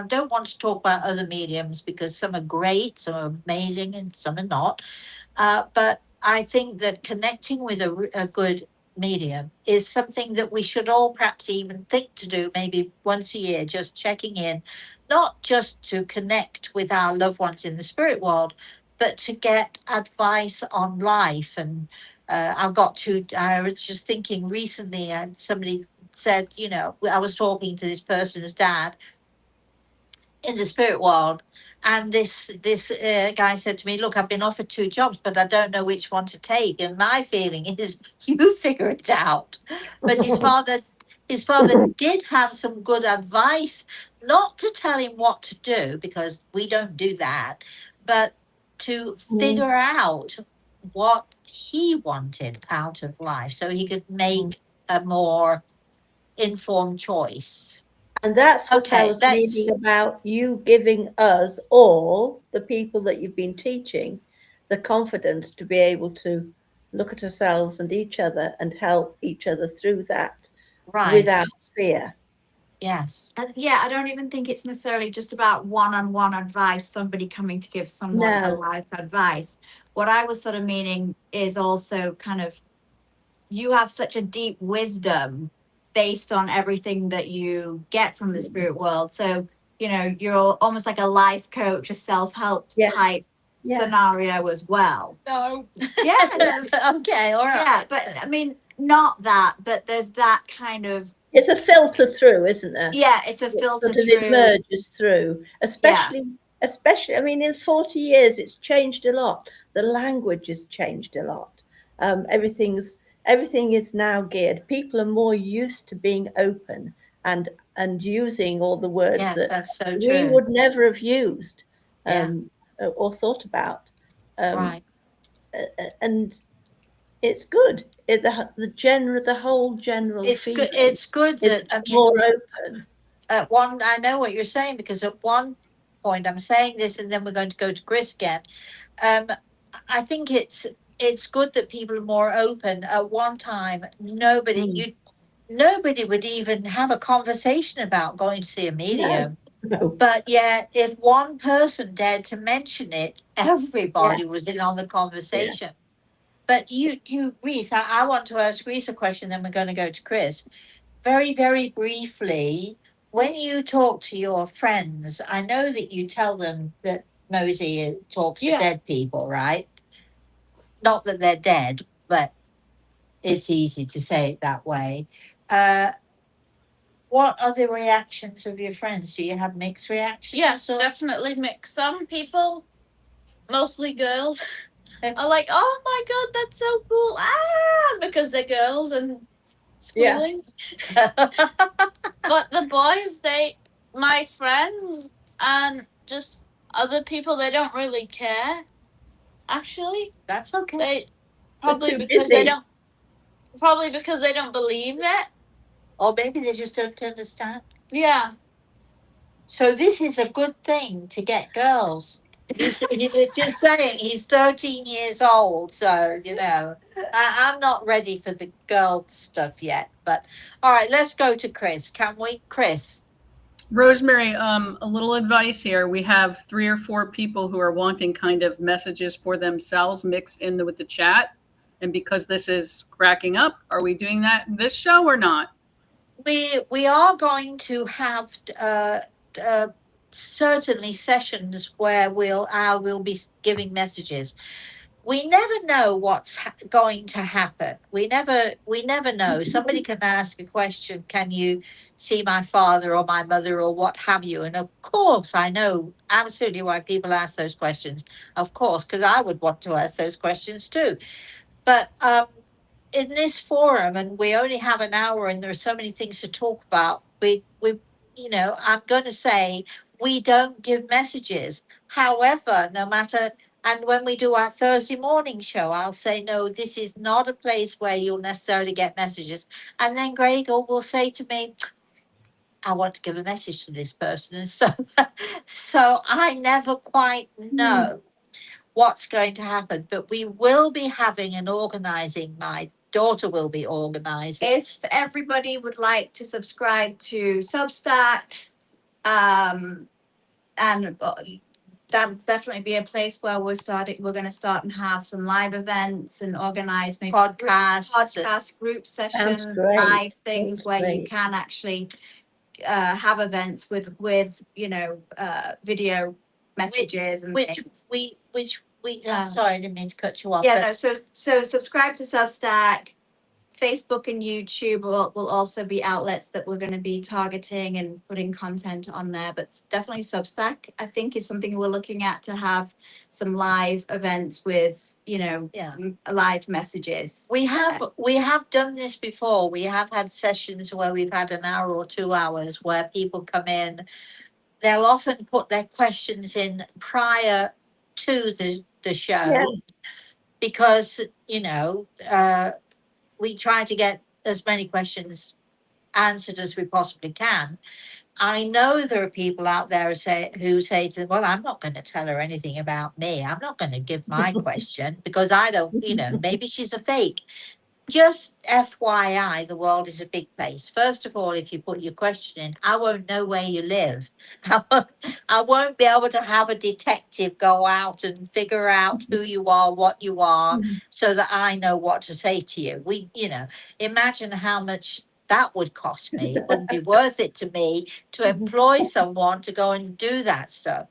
don't want to talk about other mediums because some are great, some are amazing, and some are not. But I think that connecting with a good medium is something that we should all perhaps even think to do maybe once a year, just checking in, not just to connect with our loved ones in the spirit world, but to get advice on life. And I was just thinking recently, and somebody said, I was talking to this person's dad in the spirit world, and this guy said to me, "Look, I've been offered 2 jobs, but I don't know which one to take." And my feeling is, you figure it out. But his father did have some good advice, not to tell him what to do because we don't do that, but to figure out what he wanted out of life so he could make a more informed choice. And that's what I Okay, was reading about, you giving us all, the people that you've been teaching, the confidence to be able to look at ourselves and each other and help each other through that right. without fear. Yes. Yeah, I don't even think it's necessarily just about one-on-one advice, somebody coming to give someone a No. life advice. What I was sort of meaning is also kind of, you have such a deep wisdom based on everything that you get from the spirit world. So, you're almost like a life coach, a self-help Yes. type Yeah. scenario as well. No. Yes. Okay, all right. Yeah, but I mean, not that, but there's that kind of, It's a filter through, isn't there? yeah, it's a It filter sort of through. emerges through, especially, I mean, in 40 years, it's changed a lot. The language has changed a lot. Everything is now geared. People are more used to being open and using all the words Yes, that that's so we true. would never have used Yeah. or thought about. Right. And it's good. The whole general It's good. feeling It's good is that more open. I know what you're saying, because at one point I'm saying this, and then we're going to go to Kris again. I think it's good that people are more open. At one time, nobody would even have a conversation about going to see a medium. No. But yet, if one person dared to mention it, everybody was in on the conversation. But Rhys, I want to ask Rhys a question, then we're going to go to Kris. Very, very briefly, when you talk to your friends, I know that you tell them that Mosey talks to dead people, right? Not that they're dead, but it's easy to say it that way. What are the reactions of your friends? Do you have mixed reactions? Yes, definitely mixed. Some people, mostly girls, are like, "Oh my god, that's so cool!" Because they're girls and squealing. But the boys, my friends, and just other people, they don't really care. Actually, That's okay. they They're probably too because busy. they don't believe it. Or maybe they just don't understand. Yeah. So this is a good thing to get girls. He's just saying, he's 13 years old, so I'm not ready for the girl stuff yet. But all right, let's go to Kris. Can we, Kris? Rosemary, a little advice here. We have 3 or 4 people who are wanting kind of messages for themselves mixed in with the chat. And because this is cracking up, are we doing that in this show or not? We are going to have certainly sessions where we'll be giving messages. We never know what's going to happen. We never know. Somebody can ask a question, can you see my father or my mother or what have you? And of course, I know absolutely why people ask those questions. Of course, because I would want to ask those questions too. But in this forum, and we only have an hour and there are so many things to talk about, we I'm going to say we don't give messages. However, no matter, and when we do our Thursday morning show, I'll say, no, this is not a place where you'll necessarily get messages. And then Gregor will say to me, I want to give a message to this person. And so I never quite know what's going to happen, but we will be having an organizing. My daughter will be organizing. If everybody would like to subscribe to Substack, and that'll definitely be a place where we're going to start and have some live events and organize maybe podcast group sessions, great. live things That's where you great. can actually have events with video messages and things. I'm sorry, I didn't mean to cut you off. Yeah, but no, so subscribe to Substack. Facebook and YouTube will also be outlets that we're going to be targeting and putting content on there, but definitely Substack, I think, is something we're looking at to have some live events with, live messages. we have done this before. We have had sessions where we've had an hour or 2 hours where people come in. They'll often put their questions in prior to the show. Yeah. Because we try to get as many questions answered as we possibly can. I know there are people out there who say to them, well, I'm not going to tell her anything about me. I'm not going to give my question because I don't, maybe she's a fake. Just FYI, the world is a big place. First of all, if you put your question in, I won't know where you live. I won't be able to have a detective go out and figure out who you are, what you are, so that I know what to say to you. Imagine how much that would cost me. It wouldn't be worth it to me to employ someone to go and do that stuff.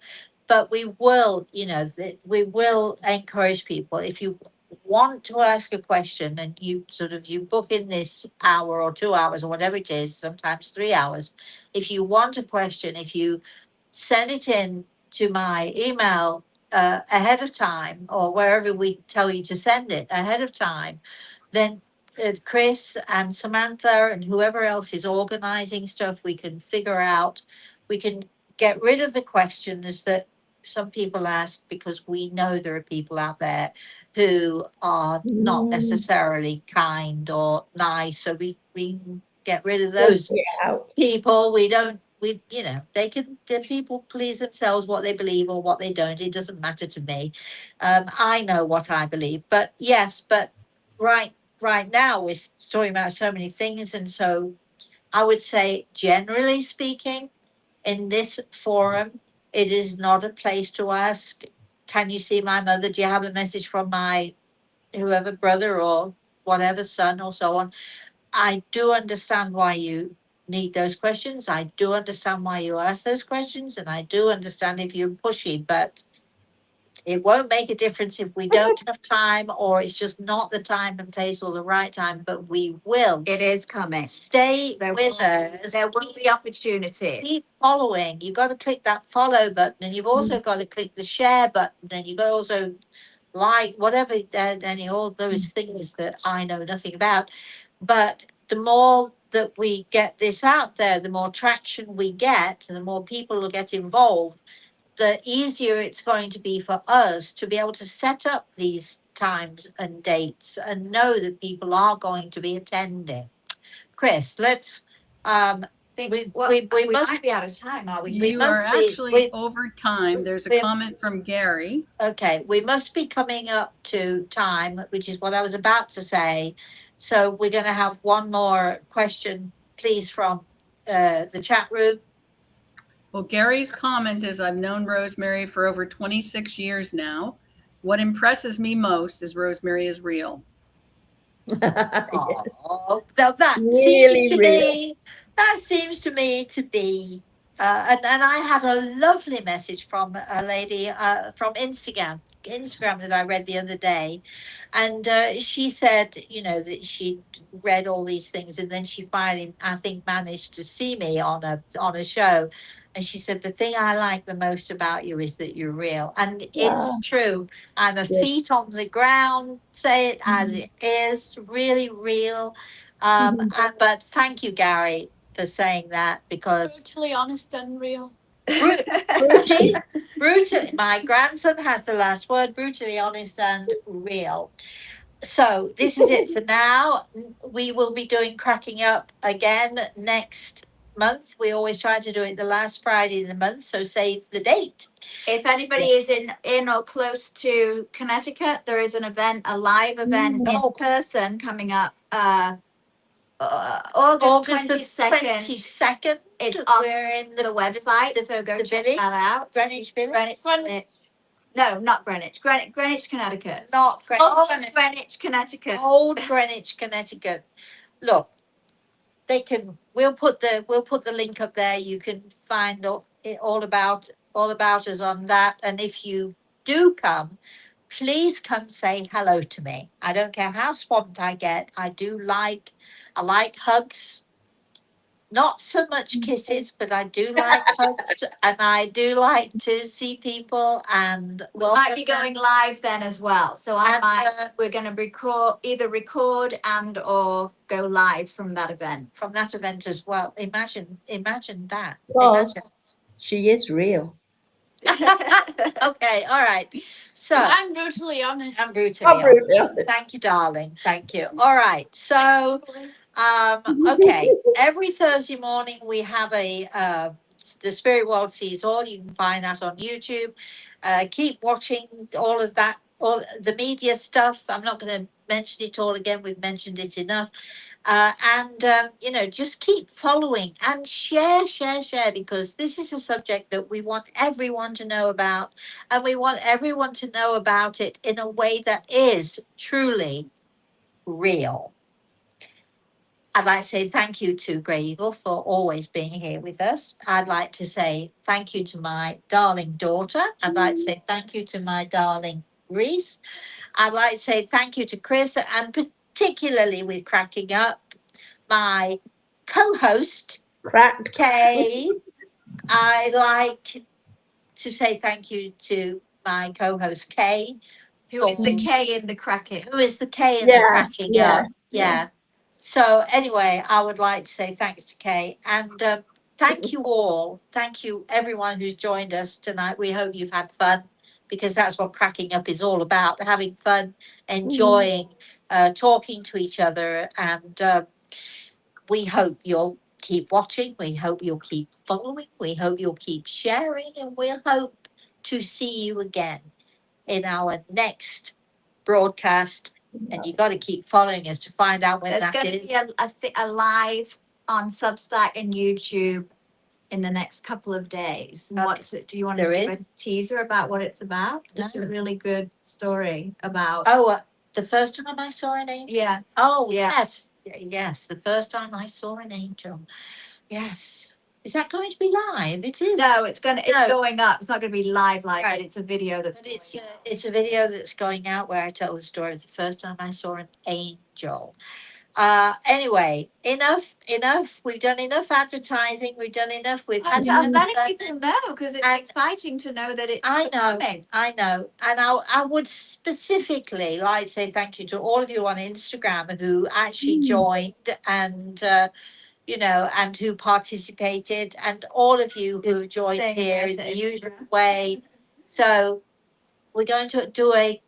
But we will, we will encourage people. If you want to ask a question and you book in this hour or 2 hours or whatever it is, sometimes 3 hours. If you want a question, if you send it in to my email ahead of time or wherever we tell you to send it ahead of time, then Kris and Samantha and whoever else is organizing stuff, we can figure out, we can get rid of the questions that some people ask, because we know there are people out there who are not necessarily kind or nice. So we get rid of those people. The people please themselves what they believe or what they don't. It doesn't matter to me. I know what I believe, but yes, but right now we're talking about so many things. And so I would say, generally speaking, in this forum, it is not a place to ask, can you see my mother? Do you have a message from my whoever brother or whatever son or so on? I do understand why you need those questions. I do understand why you ask those questions. And I do understand if you're pushy, but it won't make a difference if we don't have time or it's just not the time and place or the right time, but we will. It is coming. Stay with us. There will be opportunities. Keep following. You've got to click that follow button, and you've also got to click the share button, and you've got to also like whatever, and all those things that I know nothing about. But the more that we get this out there, the more traction we get, and the more people will get involved, the easier it's going to be for us to be able to set up these times and dates and know that people are going to be attending. Kris, let's We must might be out of time, are we? You are actually over time. There's a comment from Gary. Okay, we must be coming up to time, which is what I was about to say. So we're going to have one more question, please, from the chat room. Well, Gary's comment is I've known Rosemary for over 26 years now. What impresses me most is Rosemary is real. Oh, so that Really seems to real. me, to be, and I had a lovely message from a lady from Instagram that I read the other day, and she said, you know, that she'd read all these things, and then she finally, I think, managed to see me on a show, and she said the thing I like the most about you is that you're real, and it's Ah, true. I'm a good. feet on the ground, say it as it is, really real. But thank you, Gary, for saying that, because Brutally honest and real. brutally, my grandson has the last word, brutally honest and real. So this is it for now. We will be doing cracking up again next month. We always try to do it the last Friday in the month, so save the date. If anybody is in or close to Connecticut, there is an event, a live event in person coming up. August August the 22nd. 22nd. It's on We're in the website, so go the check village, that out. Greenwich Village. Greenwich. No, not Greenwich. Greenwich, Connecticut. Not Greenwich. Old Greenwich, Connecticut. Old Greenwich, Connecticut. Look, we'll put the link up there. You can find all about us on that. And if you do come, please come say hello to me. I don't care how swamped I get. I like hugs. Not so much kisses, but I do like hugs, and I do like to see people and We might be welcome them. going live then as well. So And, we're going to record and or go live from that event. from that event as well. Imagine that. Because she is real. Okay, all right. So I'm brutally honest. I'm brutally I'm brutally honest. honest. Thank you, darling. Thank you. All right. So okay. Every Thursday morning we have the Spirit World Sees All. You can find that on YouTube. Keep watching all of that, all the media stuff. I'm not going to mention it all again. We've mentioned it enough. And you know, just keep following and share, because this is a subject that we want everyone to know about, and we want everyone to know about it in a way that is truly real. I'd like to say thank you to Grey Eagle for always being here with us. I'd like to say thank you to my darling daughter. I'd like to say thank you to my darling Rhys. I'd like to say thank you to Kris, and particularly with cracking up, my co-host, Cracked. Kay. I'd like to say thank you to my co-host, Kay. Who is the K in the kRAk-ing? Who is the K in Yes, the cracking yes, up? Yeah. So anyway, I would like to say thanks to Kay, and thank you all. Thank you everyone who's joined us tonight. We hope you've had fun, because that's what cracking up is all about: having fun, enjoying, talking to each other, and we hope you'll keep watching. We hope you'll keep following. We hope you'll keep sharing, and we'll hope to see you again in our next broadcast. And you got to keep following us to find out when There's that going to is. be a live on Substack and YouTube in the next couple of days. And Okay. what's it? Do you want to There give is? a teaser about what it's about? It's a No. really good story about. Oh, the first time I saw an angel. Yeah. Oh, Yeah. yes. Yes, the first time I saw an angel. Yes. Is that going to be live? It is. No, it's No. going up. It's not going to be live, Right. but it's a video that's. But it's a video that's going out where I tell the story of the first time I saw an angel. Anyway, enough. We've done enough advertising. We've done enough. We've had I'm enough letting fun. people know because it's And- exciting to know that it's I know. coming. I know. And I would specifically like to say thank you to all of you on Instagram who actually joined and, and who participated, and all of you who have joined Saying here yes in to the usual Instagram. way. So we're going to do a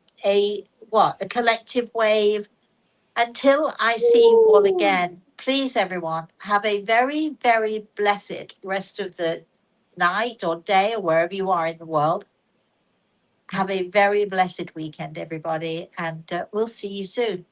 collective wave. Until I see you all again, please, everyone, have a very, very blessed rest of the night or day or wherever you are in the world. Have a very blessed weekend, everybody, and we'll see you soon.